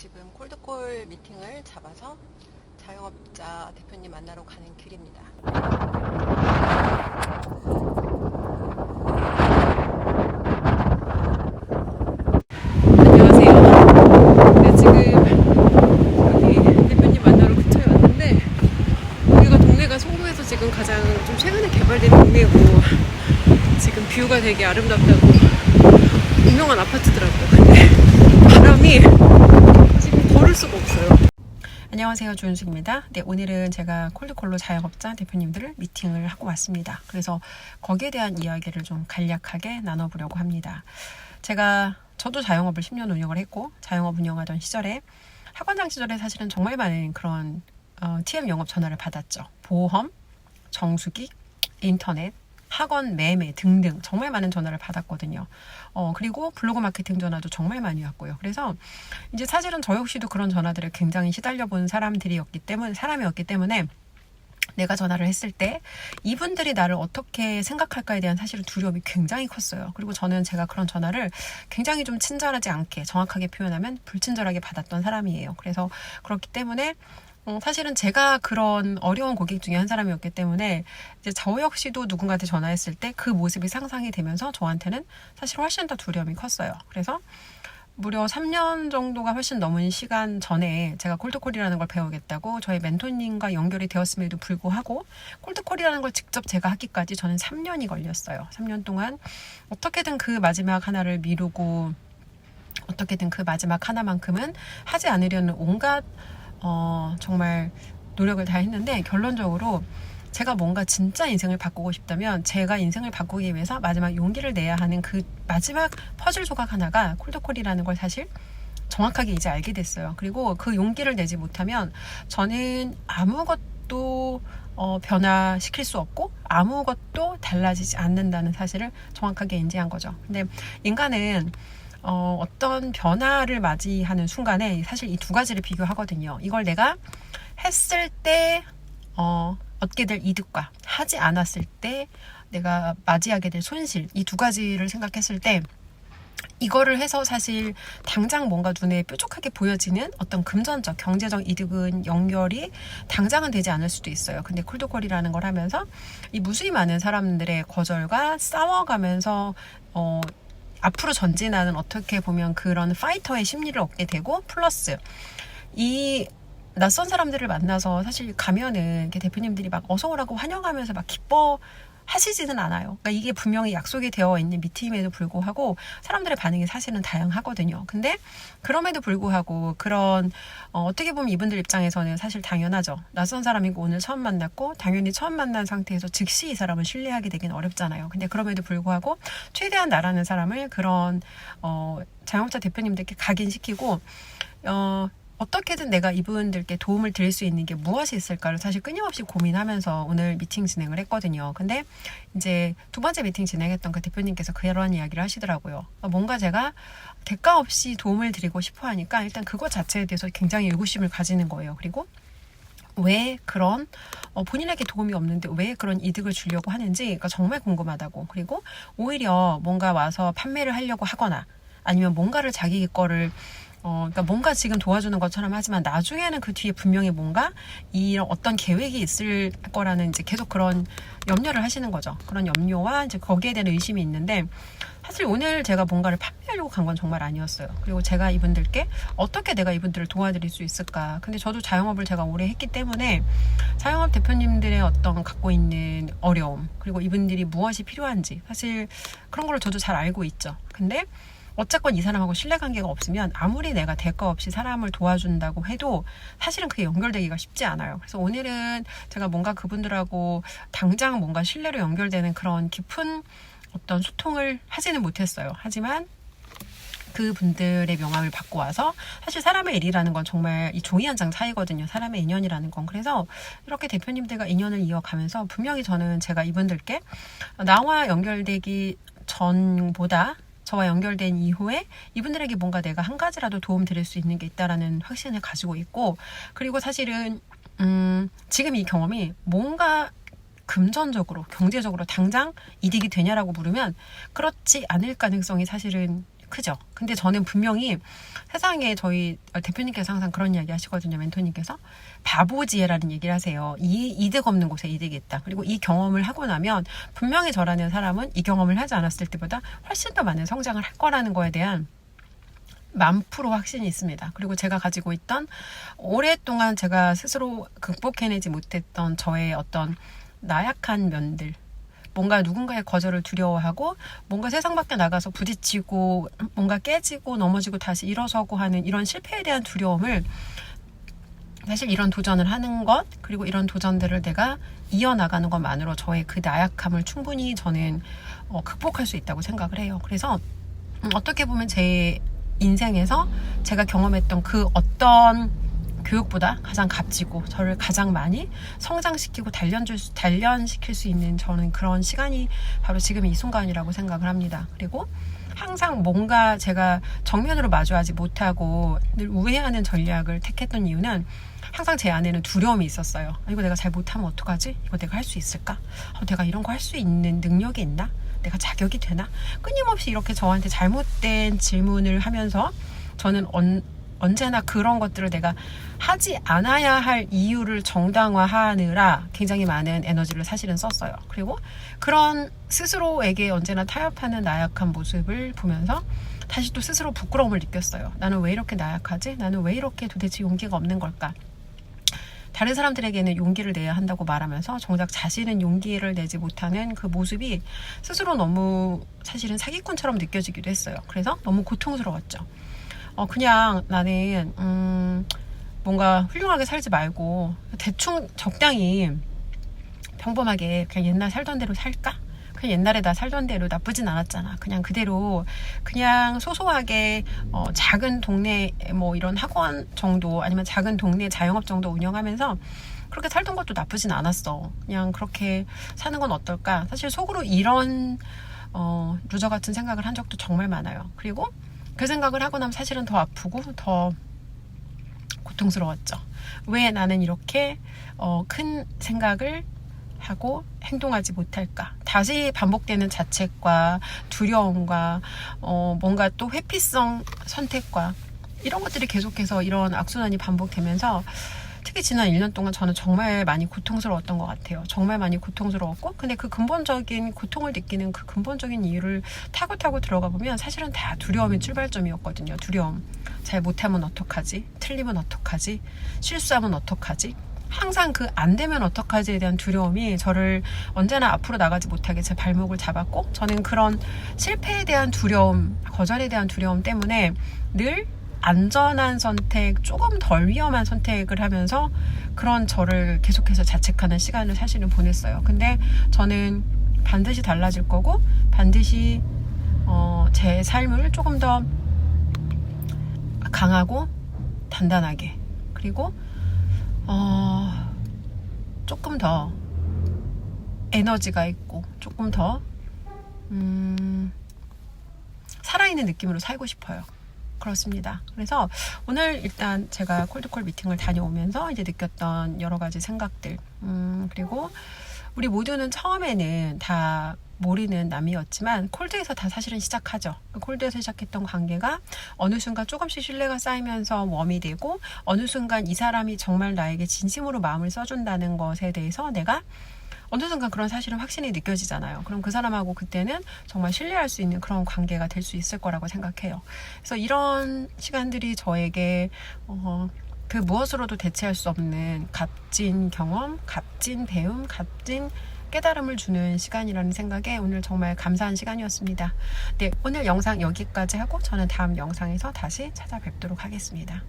지금 콜드콜 미팅을 잡아서 자영업자 대표님 만나러 가는 길입니다. 안녕하세요. 네, 지금 여기 대표님 만나러 근처에 왔는데 여기가 동네가 송도에서 지금 가장 좀 최근에 개발된 동네고 지금 뷰가 되게 아름답다고 유명한 아파트더라고요. 근데 바람이 지금 걸을 수가 없어요. 안녕하세요, 조윤숙입니다. 네, 오늘은 제가 콜드콜로 자영업자 대표님들을 미팅을 하고 왔습니다. 그래서 거기에 대한 이야기를 좀 간략하게 나눠보려고 합니다. 저도 자영업을 10년 운영을 했고, 자영업 운영하던 시절에 학원장 시절에 사실은 정말 많은 그런 TM 영업 전화를 받았죠. 보험, 정수기, 인터넷, 학원 매매 등등 정말 많은 전화를 받았거든요. 그리고 블로그 마케팅 전화도 정말 많이 왔고요. 그래서 이제 사실은 저 역시도 그런 전화들에 굉장히 시달려 본 사람이었기 때문에 내가 전화를 했을 때 이분들이 나를 어떻게 생각할까에 대한 사실은 두려움이 굉장히 컸어요. 그리고 제가 그런 전화를 굉장히 좀 친절하지 않게, 정확하게 표현하면 불친절하게 받았던 사람이에요. 그래서 그렇기 때문에 사실은 제가 그런 어려운 고객 중에 한 사람이었기 때문에 이제 저 역시도 누군가한테 전화했을 때 그 모습이 상상이 되면서 저한테는 사실 훨씬 더 두려움이 컸어요. 그래서 무려 3년 정도가 훨씬 넘은 시간 전에 제가 콜드콜이라는 걸 배우겠다고 저희 멘토님과 연결이 되었음에도 불구하고 콜드콜이라는 걸 직접 제가 하기까지 저는 3년이 걸렸어요. 3년 동안 어떻게든 그 마지막 하나를 미루고 어떻게든 그 마지막 하나만큼은 하지 않으려는 온갖 정말 노력을 다 했는데 결론적으로 제가 뭔가 진짜 인생을 바꾸고 싶다면 제가 인생을 바꾸기 위해서 마지막 용기를 내야 하는 그 마지막 퍼즐 조각 하나가 콜드콜이라는 걸 사실 정확하게 이제 알게 됐어요. 그리고 그 용기를 내지 못하면 저는 아무것도 변화시킬 수 없고 아무것도 달라지지 않는다는 사실을 정확하게 인지한 거죠. 근데 인간은 어떤 변화를 맞이하는 순간에 사실 이 두 가지를 비교하거든요. 이걸 내가 했을 때 얻게 될 이득과 하지 않았을 때 내가 맞이하게 될 손실, 이 두 가지를 생각했을 때 이거를 해서 사실 당장 뭔가 눈에 뾰족하게 보여지는 어떤 금전적, 경제적 이득은 연결이 당장은 되지 않을 수도 있어요. 근데 콜드콜이라는 걸 하면서 이 무수히 많은 사람들의 거절과 싸워가면서 앞으로 전진하는 어떻게 보면 그런 파이터의 심리를 얻게 되고 플러스 이 낯선 사람들을 만나서 사실 가면은 이렇게 대표님들이 막 어서 오라고 환영하면서 막 기뻐하시지는 않아요. 그러니까 이게 분명히 약속이 되어 있는 미팅임에도 불구하고 사람들의 반응이 사실은 다양하거든요. 근데 그럼에도 불구하고 그런 어떻게 보면 이분들 입장에서는 사실 당연하죠. 낯선 사람이고 오늘 처음 만났고 당연히 처음 만난 상태에서 즉시 이 사람을 신뢰하게 되긴 어렵잖아요. 근데 그럼에도 불구하고 최대한 나라는 사람을 그런 자영업자 대표님들께 각인시키고 어떻게든 내가 이분들께 도움을 드릴 수 있는 게 무엇이 있을까를 사실 끊임없이 고민하면서 오늘 미팅 진행을 했거든요. 근데 이제 두 번째 미팅 진행했던 그 대표님께서 그런 이야기를 하시더라고요. 뭔가 제가 대가 없이 도움을 드리고 싶어 하니까 일단 그것 자체에 대해서 굉장히 의구심을 가지는 거예요. 그리고 왜 그런 본인에게 도움이 없는데 왜 그런 이득을 주려고 하는지가 정말 궁금하다고. 그리고 오히려 뭔가 와서 판매를 하려고 하거나 아니면 뭔가를 자기 거를 그러니까 뭔가 지금 도와주는 것처럼 하지만 나중에는 그 뒤에 분명히 뭔가 이런 어떤 계획이 있을 거라는 이제 계속 그런 염려를 하시는 거죠. 그런 염려와 이제 거기에 대한 의심이 있는데 사실 오늘 제가 뭔가를 판매하려고 간 건 정말 아니었어요. 그리고 제가 이분들께 어떻게 내가 이분들을 도와드릴 수 있을까. 근데 저도 자영업을 제가 오래 했기 때문에 자영업 대표님들의 어떤 갖고 있는 어려움 그리고 이분들이 무엇이 필요한지 사실 그런 걸 저도 잘 알고 있죠. 근데 어쨌건 이 사람하고 신뢰관계가 없으면 아무리 내가 대가 없이 사람을 도와준다고 해도 사실은 그게 연결되기가 쉽지 않아요. 그래서 오늘은 제가 뭔가 그분들하고 당장 뭔가 신뢰로 연결되는 그런 깊은 어떤 소통을 하지는 못했어요. 하지만 그분들의 명함을 받고 와서 사실 사람의 일이라는 건 정말 이 종이 한 장 차이거든요. 사람의 인연이라는 건. 그래서 이렇게 대표님들과 인연을 이어가면서 분명히 저는 제가 이분들께 나와 연결되기 전보다 저와 연결된 이후에 이분들에게 뭔가 내가 한 가지라도 도움 드릴 수 있는 게 있다라는 확신을 가지고 있고 그리고 사실은 지금 이 경험이 뭔가 금전적으로 경제적으로 당장 이득이 되냐라고 물으면 그렇지 않을 가능성이 사실은 크죠. 근데 저는 분명히 세상에 저희 대표님께서 항상 그런 이야기 하시거든요. 멘토님께서 바보지혜라는 얘기를 하세요. 이득 없는 곳에 이득이 있다. 그리고 이 경험을 하고 나면 분명히 저라는 사람은 이 경험을 하지 않았을 때보다 훨씬 더 많은 성장을 할 거라는 거에 대한 1000% 확신이 있습니다. 그리고 제가 가지고 있던 오랫동안 제가 스스로 극복해내지 못했던 저의 어떤 나약한 면들, 뭔가 누군가의 거절을 두려워하고 뭔가 세상 밖에 나가서 부딪히고 뭔가 깨지고 넘어지고 다시 일어서고 하는 이런 실패에 대한 두려움을, 사실 이런 도전을 하는 것, 그리고 이런 도전들을 내가 이어나가는 것만으로 저의 그 나약함을 충분히 저는 극복할 수 있다고 생각을 해요. 그래서 어떻게 보면 제 인생에서 제가 경험했던 그 어떤 교육보다 가장 값지고 저를 가장 많이 성장시키고 단련시킬 수 있는 저는 그런 시간이 바로 지금 이 순간이라고 생각을 합니다. 그리고 항상 뭔가 제가 정면으로 마주하지 못하고 늘 우회하는 전략을 택했던 이유는 항상 제 안에는 두려움이 있었어요. 이거 내가 잘 못하면 어떡하지? 이거 내가 할 수 있을까? 내가 이런 거 할 수 있는 능력이 있나? 내가 자격이 되나? 끊임없이 이렇게 저한테 잘못된 질문을 하면서 저는 언제나 그런 것들을 내가 하지 않아야 할 이유를 정당화하느라 굉장히 많은 에너지를 사실은 썼어요. 그리고 그런 스스로에게 언제나 타협하는 나약한 모습을 보면서 다시 또 스스로 부끄러움을 느꼈어요. 나는 왜 이렇게 나약하지? 나는 왜 이렇게 도대체 용기가 없는 걸까? 다른 사람들에게는 용기를 내야 한다고 말하면서 정작 자신은 용기를 내지 못하는 그 모습이 스스로 너무 사실은 사기꾼처럼 느껴지기도 했어요. 그래서 너무 고통스러웠죠. 그냥 나는 뭔가 훌륭하게 살지 말고 대충 적당히 평범하게 그냥 옛날 살던 대로 살까? 그냥 옛날에 나 살던 대로 나쁘진 않았잖아. 그냥 그대로 그냥 소소하게 작은 동네 뭐 이런 학원 정도 아니면 작은 동네 자영업 정도 운영하면서 그렇게 살던 것도 나쁘진 않았어. 그냥 그렇게 사는 건 어떨까? 사실 속으로 이런 루저 같은 생각을 한 적도 정말 많아요. 그리고 그 생각을 하고 나면 사실은 더 아프고 더 고통스러웠죠. 왜 나는 이렇게 큰 생각을 하고 행동하지 못할까? 다시 반복되는 자책과 두려움과 뭔가 또 회피성 선택과 이런 것들이 계속해서 이런 악순환이 반복되면서 특히 지난 1년 동안 저는 정말 많이 고통스러웠던 것 같아요. 정말 많이 고통스러웠고 근데 그 근본적인 고통을 느끼는 그 근본적인 이유를 타고 들어가 보면 사실은 다 두려움의 출발점이었거든요. 두려움. 잘 못하면 어떡하지? 틀리면 어떡하지? 실수하면 어떡하지? 항상 그 안 되면 어떡하지에 대한 두려움이 저를 언제나 앞으로 나가지 못하게 제 발목을 잡았고 저는 그런 실패에 대한 두려움, 거절에 대한 두려움 때문에 늘 안전한 선택, 조금 덜 위험한 선택을 하면서 그런 저를 계속해서 자책하는 시간을 사실은 보냈어요. 근데 저는 반드시 달라질 거고 반드시 제 삶을 조금 더 강하고 단단하게 그리고 조금 더 에너지가 있고 조금 더 살아있는 느낌으로 살고 싶어요. 그렇습니다. 그래서 오늘 일단 제가 콜드콜 미팅을 다녀오면서 이제 느꼈던 여러 가지 생각들 그리고 우리 모두는 처음에는 다 모르는 남이었지만 콜드에서 다 사실은 시작하죠. 콜드에서 시작했던 관계가 어느 순간 조금씩 신뢰가 쌓이면서 웜이 되고 어느 순간 이 사람이 정말 나에게 진심으로 마음을 써준다는 것에 대해서 내가 어느 순간 그런 사실은 확신이 느껴지잖아요. 그럼 그 사람하고 그때는 정말 신뢰할 수 있는 그런 관계가 될 수 있을 거라고 생각해요. 그래서 이런 시간들이 저에게 그 무엇으로도 대체할 수 없는 값진 경험, 값진 배움, 값진 깨달음을 주는 시간이라는 생각에 오늘 정말 감사한 시간이었습니다. 네, 오늘 영상 여기까지 하고 저는 다음 영상에서 다시 찾아뵙도록 하겠습니다.